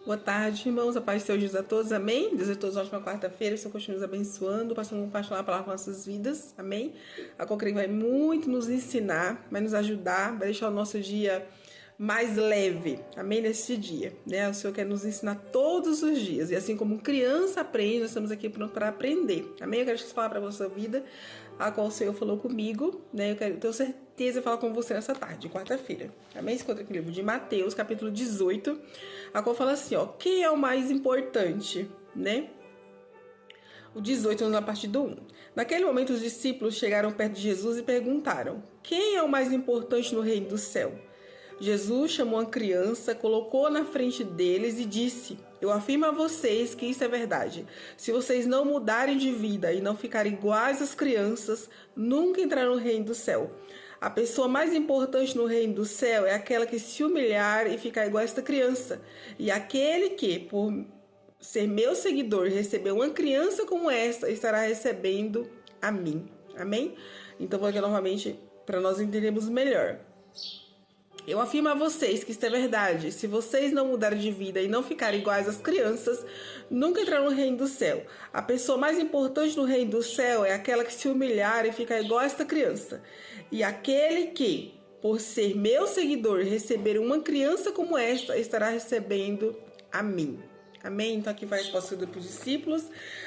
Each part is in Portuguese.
Boa tarde, irmãos. A paz de Deus a todos, amém? Desejo a todos uma ótima quarta-feira, que o Senhor continue nos abençoando, passando a compartilhar a palavra com nossas vidas, amém? A qual creio que vai muito nos ensinar, vai nos ajudar, vai deixar o nosso dia mais leve, amém? Nesse dia, né? O Senhor quer nos ensinar todos os dias, e assim como criança aprende, nós estamos aqui para aprender, amém? Eu quero que falar para a vossa vida, a qual o Senhor falou comigo, né? Eu tenho certeza de falar com você nessa tarde, quarta-feira, amém? Se encontra aqui no livro de Mateus, capítulo 18, a qual fala assim, ó, quem é o mais importante, né? O 18, vamos na parte do 1. Naquele momento, os discípulos chegaram perto de Jesus e perguntaram, quem é o mais importante no reino do céu? Jesus chamou a criança, colocou na frente deles e disse, eu afirmo a vocês que isso é verdade. Se vocês não mudarem de vida e não ficarem iguais às crianças, nunca entrarão no reino do céu. A pessoa mais importante no reino do céu é aquela que se humilhar e ficar igual a esta criança. E aquele que, por ser meu seguidor, receber uma criança como esta, estará recebendo a mim. Amém? Então vou aqui novamente para nós entendermos melhor. Eu afirmo a vocês que isso é verdade. Se vocês não mudarem de vida e não ficarem iguais às crianças, nunca entrarão no reino do céu. A pessoa mais importante no reino do céu é aquela que se humilhar e ficar igual a esta criança. E aquele que, por ser meu seguidor, receber uma criança como esta, estará recebendo a mim. Amém? Então aqui vai a resposta para os discípulos,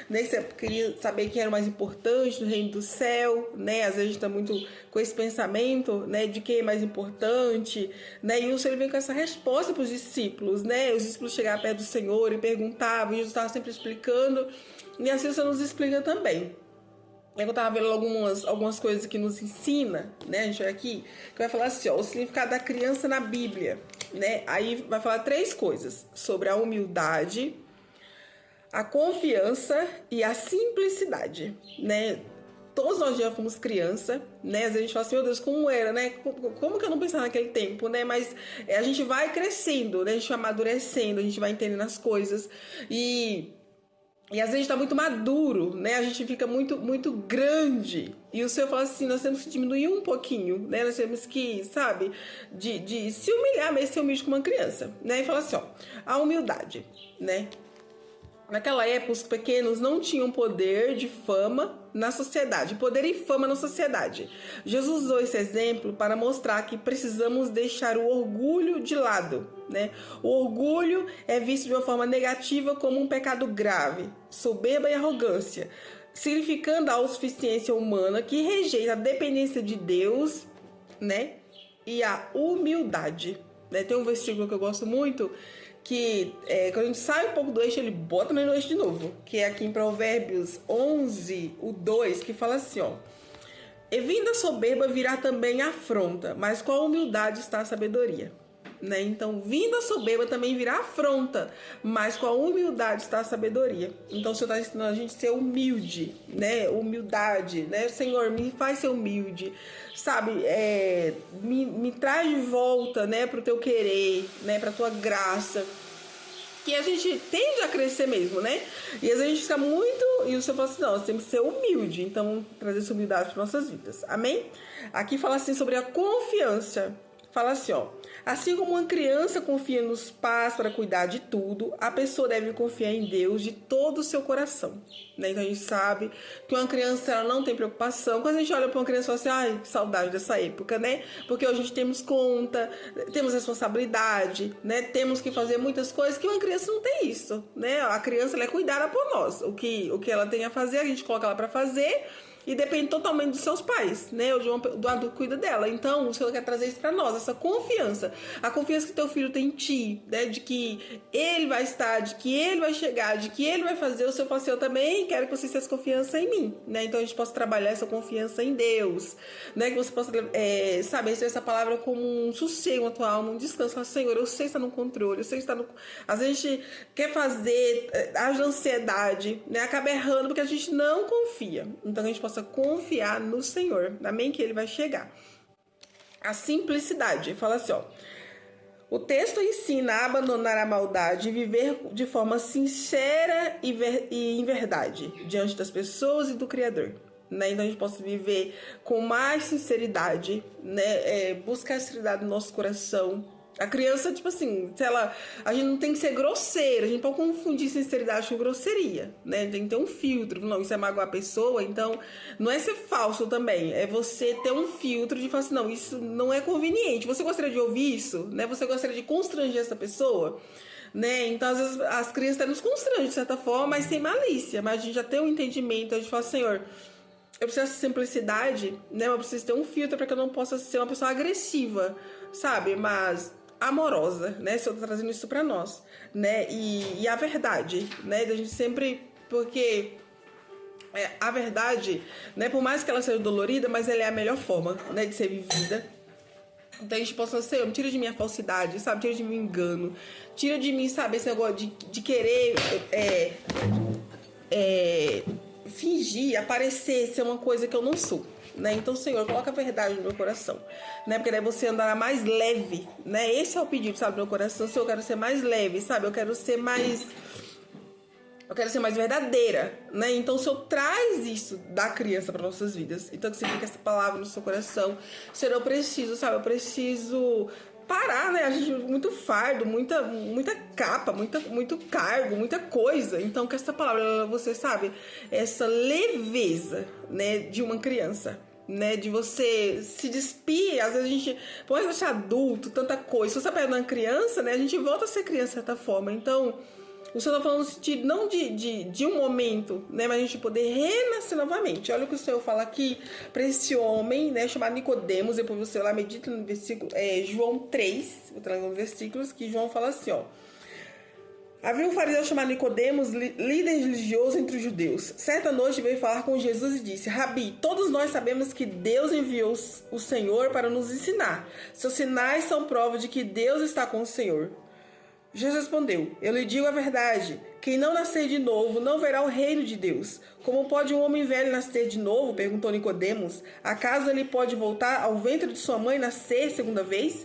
né? Você queria saber quem era o mais importante no reino do céu, né? Às vezes a gente está muito com esse pensamento, né? De quem é mais importante, né? E o Senhor vem com essa resposta para os discípulos, né? Os discípulos chegavam perto do Senhor e perguntavam, e Jesus estava sempre explicando, e assim o Senhor nos explica também. Eu estava vendo algumas coisas que nos ensina, né? A gente vai aqui, que vai falar assim, ó, o significado da criança na Bíblia, né? Aí vai falar 3 coisas, sobre a humildade, a confiança e a simplicidade, né? Todos nós já fomos criança, né? Às vezes a gente fala assim, meu Deus, como era, né? Como que eu não pensava naquele tempo, né? Mas a gente vai crescendo, né? A gente vai amadurecendo, a gente vai entendendo as coisas e às vezes está muito maduro, né? A gente fica muito grande. E o Senhor fala assim, nós temos que diminuir um pouquinho, né? Nós temos que, sabe, de se humilhar, mas ser humilde como uma criança, né? E fala assim, ó, a humildade, né? Naquela época, os pequenos não tinham poder de fama na sociedade, poder e fama na sociedade. Jesus usou esse exemplo para mostrar que precisamos deixar o orgulho de lado, né? O orgulho é visto de uma forma negativa como um pecado grave, soberba e arrogância, significando a autossuficiência humana que rejeita a dependência de Deus, né? E a humildade, né? Tem um versículo que eu gosto muito, que quando a gente sai um pouco do eixo, ele bota também no eixo de novo, que é aqui em Provérbios 11, o 2, que fala assim, ó, e vindo a soberba virá também a afronta, mas com a humildade está a sabedoria, né? Então, vindo a soberba também virá afronta, mas com a humildade está a sabedoria. Então, o Senhor está ensinando a gente a ser humilde, né? Humildade, né? Senhor, me faz ser humilde, sabe? Me traz de volta, né? Para o teu querer, né? Para a tua graça. Que a gente tende a crescer mesmo, né? E às vezes a gente fica muito... E o Senhor fala assim, não, nós temos que ser humilde. Então, trazer essa humildade para nossas vidas. Amém? Aqui fala assim sobre a confiança. Fala assim, ó, assim como uma criança confia nos pais para cuidar de tudo, a pessoa deve confiar em Deus de todo o seu coração, né? Então a gente sabe que uma criança, ela não tem preocupação. Quando a gente olha para uma criança e fala assim, ai, que saudade dessa época, né? Porque hoje a gente temos conta, temos responsabilidade, né? Temos que fazer muitas coisas que uma criança não tem isso, né? A criança, ela é cuidada por nós. O que ela tem a fazer, a gente coloca ela para fazer. E depende totalmente dos seus pais, né? O adulto cuida dela. Então, o Senhor quer trazer isso para nós, essa confiança. A confiança que teu filho tem em ti, né? De que ele vai estar, de que ele vai chegar, de que ele vai fazer. O Senhor fala assim, eu também quero que você tenha confiança em mim, né? Então, a gente possa trabalhar essa confiança em Deus, né? Que você possa, sabe, receber essa palavra como um sossego na tua alma, um descanso. Fala, Senhor, eu sei que está no controle, eu sei que está no... Às vezes a gente quer fazer, age ansiedade, né? Acaba errando porque a gente não confia. Então, a gente possa confiar no Senhor, amém? Que Ele vai chegar. A simplicidade, fala assim, ó, o texto ensina a abandonar a maldade e viver de forma sincera e em verdade, diante das pessoas e do Criador, né? Então a gente possa viver com mais sinceridade, né? Buscar a sinceridade no nosso coração, A criança, tipo assim, se ela... A gente não tem que ser grosseira, a gente pode confundir sinceridade com grosseria, né? Tem que ter um filtro. Não, isso é magoar a pessoa, então não é ser falso também. É você ter um filtro de falar assim, não, isso não é conveniente. Você gostaria de ouvir isso, né? Você gostaria de constranger essa pessoa, né? Então, às vezes, as crianças até nos constrangem, de certa forma, mas sem malícia. Mas a gente já tem um entendimento, a gente fala, Senhor, eu preciso dessa simplicidade, né? Eu preciso ter um filtro para que eu não possa ser uma pessoa agressiva, sabe? Mas amorosa, né? Se eu tô trazendo isso para nós, né? E a verdade, né? Da gente sempre... Porque a verdade, né? Por mais que ela seja dolorida, mas ela é a melhor forma, né? De ser vivida. Então a gente possa ser, Senhor, tira de mim a falsidade, sabe? Tira de mim o engano. Tira de mim, sabe? Esse negócio de querer... fingir, aparecer, ser uma coisa que eu não sou, né? Então, Senhor, coloca a verdade no meu coração, né? Porque daí você andará mais leve, né? Esse é o pedido, sabe, do meu coração. Senhor, eu quero ser mais leve, sabe? Eu quero ser mais verdadeira, né? Então, o Senhor traz isso da criança para nossas vidas. Então, que você fique essa palavra no seu coração. Senhor, eu preciso, sabe? Eu preciso parar, né? A gente muito fardo, muita capa, muito cargo, muita coisa. Então, que essa palavra, você sabe, essa leveza, né, de uma criança, né, de você se despir. Às vezes a gente pode ser adulto, tanta coisa. Se você pega uma criança, né, a gente volta a ser criança de certa forma. Então, o Senhor está falando no sentido não de um momento, né, mas a gente poder renascer novamente. Olha o que o Senhor fala aqui para esse homem, né, chamado Nicodemos. Depois você lá medita no versículo João 3, vou trazer uns versículos que João fala assim, ó. Havia um fariseu chamado Nicodemos, líder religioso entre os judeus. Certa noite veio falar com Jesus e disse: Rabi, todos nós sabemos que Deus enviou o Senhor para nos ensinar. Seus sinais são prova de que Deus está com o Senhor. Jesus respondeu: Eu lhe digo a verdade, quem não nascer de novo não verá o reino de Deus. Como pode um homem velho nascer de novo? Perguntou Nicodemos. Acaso ele pode voltar ao ventre de sua mãe e nascer segunda vez?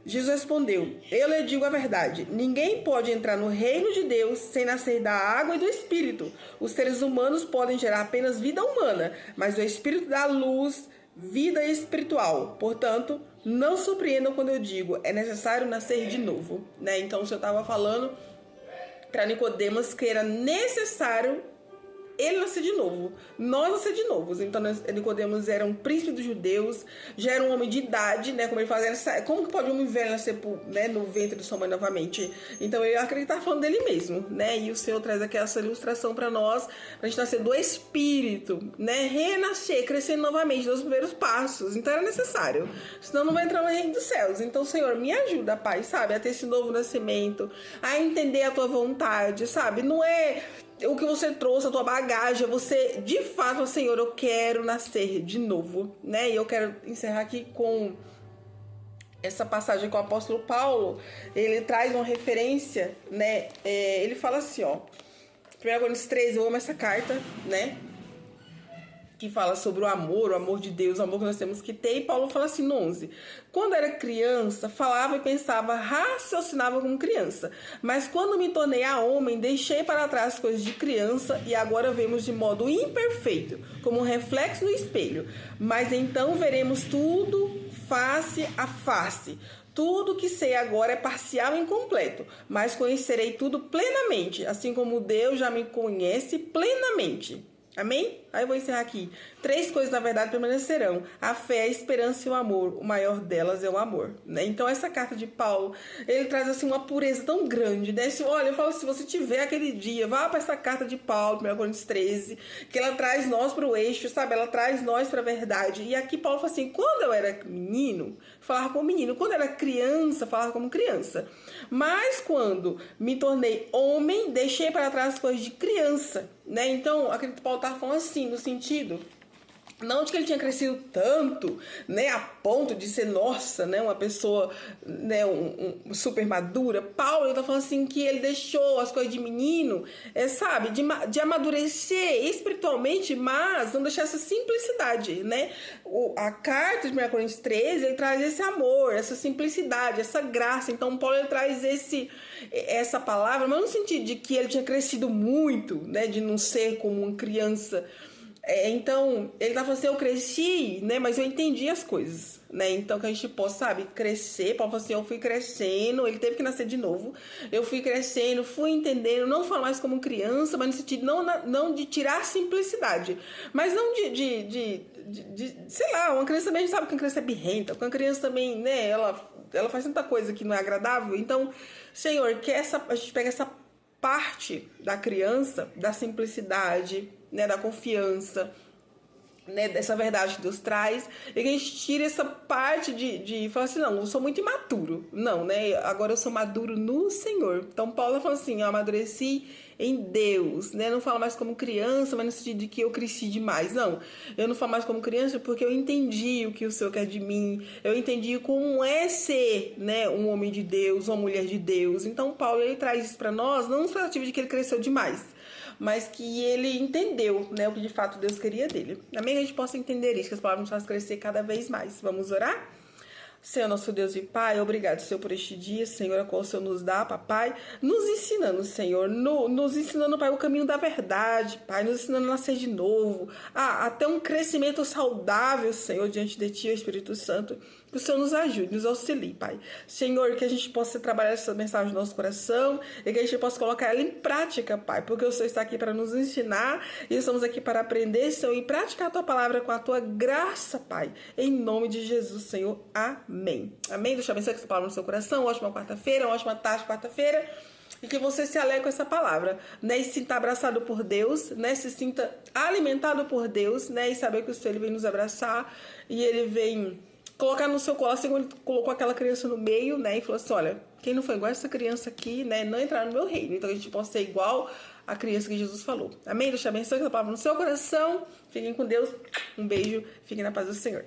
Jesus respondeu: Eu lhe digo a verdade, ninguém pode entrar no reino de Deus sem nascer da água e do Espírito. Os seres humanos podem gerar apenas vida humana, mas o Espírito dá luz, vida espiritual. Portanto, não surpreendam quando eu digo, é necessário nascer de novo, né? Então, o Senhor estava falando para Nicodemos que era necessário ele nascer de novo, nós nascer de novo. Então, Nicodemos era um príncipe dos judeus, já era um homem de idade, né? Como ele fazia, como que pode um homem velho nascer né, no ventre de sua mãe novamente? Então, eu acredito que está falando dele mesmo, né? E o Senhor traz aqui essa ilustração para nós, para a gente nascer do Espírito, né? Renascer, crescer novamente, nos primeiros passos. Então, era necessário, senão não vai entrar no reino dos céus. Então, Senhor, me ajuda, Pai, sabe? A ter esse novo nascimento, a entender a tua vontade, sabe? Não é o que você trouxe, a tua bagagem, você de fato, Senhor, eu quero nascer de novo, né? E eu quero encerrar aqui com essa passagem com o apóstolo Paulo. Ele traz uma referência, né? Ele fala assim, ó, 1 Coríntios 13, eu amo essa carta, né? Que fala sobre o amor de Deus, o amor que nós temos que ter. E Paulo fala assim no 11: quando era criança, falava e pensava, raciocinava como criança. Mas quando me tornei a homem, deixei para trás coisas de criança e agora vemos de modo imperfeito, como um reflexo no espelho. Mas então veremos tudo face a face. Tudo que sei agora é parcial e incompleto, mas conhecerei tudo plenamente, assim como Deus já me conhece plenamente. Amém? Aí eu vou encerrar aqui. 3 coisas, na verdade, permanecerão: a fé, a esperança e o amor. O maior delas é o amor, né? Então, essa carta de Paulo, ele traz, assim, uma pureza tão grande, né? Olha, eu falo, se você tiver aquele dia, vá para essa carta de Paulo, 1 Coríntios 13, que ela traz nós para o eixo, sabe? Ela traz nós para a verdade. E aqui Paulo fala assim, quando eu era menino, falava como menino. Quando eu era criança, falava como criança. Mas quando me tornei homem, deixei para trás coisas de criança, né? Então, acredito que Paulo estava falando assim, no sentido, não de que ele tinha crescido tanto, né, a ponto de ser, nossa, né, uma pessoa, né, super madura. Paulo está falando assim que ele deixou as coisas de menino, sabe, de amadurecer espiritualmente, mas não deixar essa simplicidade, né? A carta de 1 Coríntios 13, ele traz esse amor, essa simplicidade, essa graça. Então, Paulo, ele traz essa palavra, mas no sentido de que ele tinha crescido muito, né, de não ser como uma criança. Então, ele tá falando assim, eu cresci, né, mas eu entendi as coisas, né? Então que a gente possa, sabe, crescer. Paulo falou assim, eu fui crescendo, ele teve que nascer de novo. Eu fui crescendo, fui entendendo, não falar mais como criança, mas no sentido não de tirar a simplicidade, mas não sei lá, uma criança também, a gente sabe que uma criança é birrenta, uma criança também, né, ela faz tanta coisa que não é agradável. Então, Senhor, que a gente pega essa parte da criança, da simplicidade, né, da confiança, né, dessa verdade que Deus traz, e que a gente tira essa parte de falar assim, não, eu sou muito imaturo. Não, né? Agora eu sou maduro no Senhor. Então Paulo fala assim, eu amadureci em Deus, né? Não falo mais como criança, mas no sentido de que eu cresci demais. Não, eu não falo mais como criança porque eu entendi o que o Senhor quer de mim. Eu entendi como é ser, né, um homem de Deus, uma mulher de Deus. Então Paulo, ele traz isso para nós, não no sentido de que ele cresceu demais, mas que ele entendeu, né, o que de fato Deus queria dele. Amém? Que a gente possa entender isso, que as palavras nos fazem crescer cada vez mais. Vamos orar? Senhor, nosso Deus e Pai, obrigado, Senhor, por este dia, Senhor, a qual o Senhor nos dá, papai, nos ensinando, Senhor, nos ensinando, Pai, o caminho da verdade, Pai, nos ensinando a nascer de novo, a ter um crescimento saudável, Senhor, diante de Ti, Espírito Santo. Que o Senhor nos ajude, nos auxilie, Pai. Senhor, que a gente possa trabalhar essa mensagem no nosso coração e que a gente possa colocar ela em prática, Pai, porque o Senhor está aqui para nos ensinar e estamos aqui para aprender, Senhor, e praticar a Tua palavra com a Tua graça, Pai. Em nome de Jesus, Senhor. Amém. Amém? Deixa eu abençoar essa palavra no seu coração. Ótima quarta-feira, ótima tarde, quarta-feira. E que você se alegre com essa palavra, né? E se sinta abraçado por Deus, né? Se sinta alimentado por Deus, né? E saber que o Senhor, ele vem nos abraçar e ele vem colocar no seu colo, assim como ele colocou aquela criança no meio, né? E falou assim, olha, quem não foi igual essa criança aqui, né? Não entrar no meu reino. Então a gente possa ser igual a criança que Jesus falou. Amém? Deixa eu abençoar essa palavra no seu coração. Fiquem com Deus. Um beijo. Fiquem na paz do Senhor.